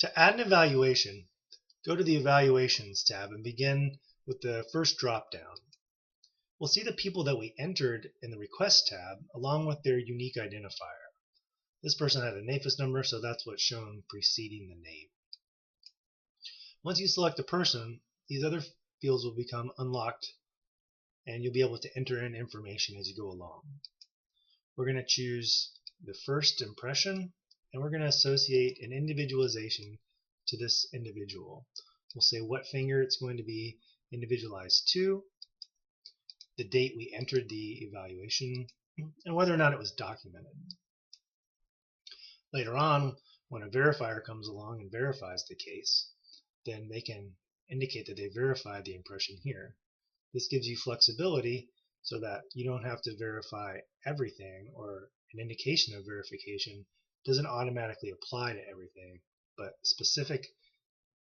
To add an evaluation, go to the Evaluations tab and begin with the first drop-down. We'll see the people that we entered in the Request tab along with their unique identifier. This person had a NAFIS number, so that's what's shown preceding the name. Once you select a person, these other fields will become unlocked and you'll be able to enter in information as you go along. We're going to choose the first impression and we're going to associate an individualization to this individual. We'll say what finger it's going to be individualized to, the date we entered the evaluation, and whether or not it was documented. Later on, when a verifier comes along and verifies the case, then they can indicate that they verified the impression here. This gives you flexibility so that you don't have to verify everything, or an indication of verification doesn't automatically apply to everything, but specific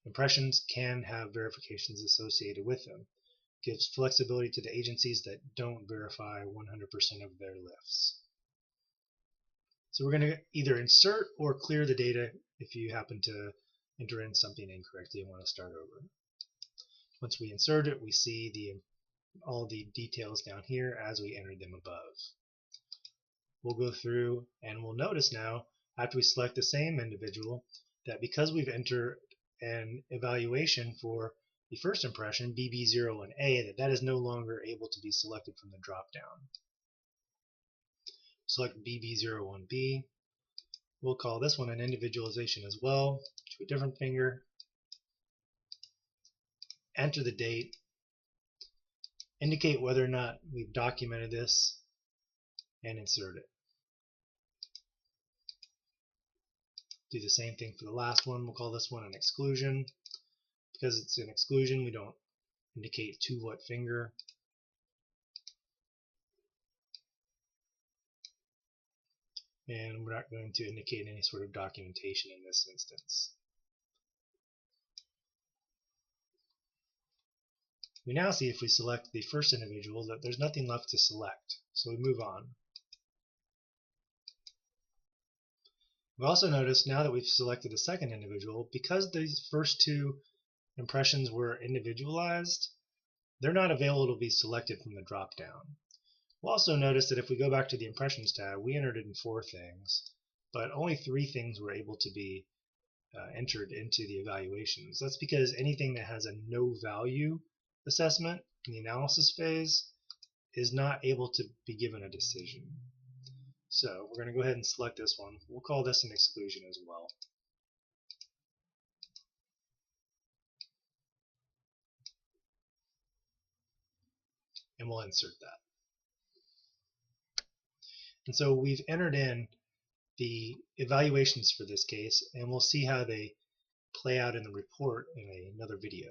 impressions can have verifications associated with them. It gives flexibility to the agencies that don't verify 100% of their lifts. So we're going to either insert or clear the data if you happen to enter in something incorrectly and want to start over. Once we insert it, we see all the details down here as we entered them above. We'll go through and we'll notice now, after we select the same individual, that because we've entered an evaluation for the first impression, BB01A, that is no longer able to be selected from the drop-down. Select BB01B. We'll call this one an individualization as well, to a different finger. Enter the date. Indicate whether or not we've documented this, and insert it. Do the same thing for the last one. We'll call this one an exclusion. Because it's an exclusion, we don't indicate to what finger. And we're not going to indicate any sort of documentation in this instance. We now see, if we select the first individual, that there's nothing left to select, so we move on. We also notice now that we've selected the second individual, because these first two impressions were individualized, they're not available to be selected from the drop-down. We'll also notice that if we go back to the Impressions tab, we entered in 4 things, but only 3 things were able to be entered into the evaluations. That's because anything that has a no value assessment in the analysis phase is not able to be given a decision. So we're going to go ahead and select this one. We'll call this an exclusion as well. And we'll insert that. And so we've entered in the evaluations for this case, and we'll see how they play out in the report in another video.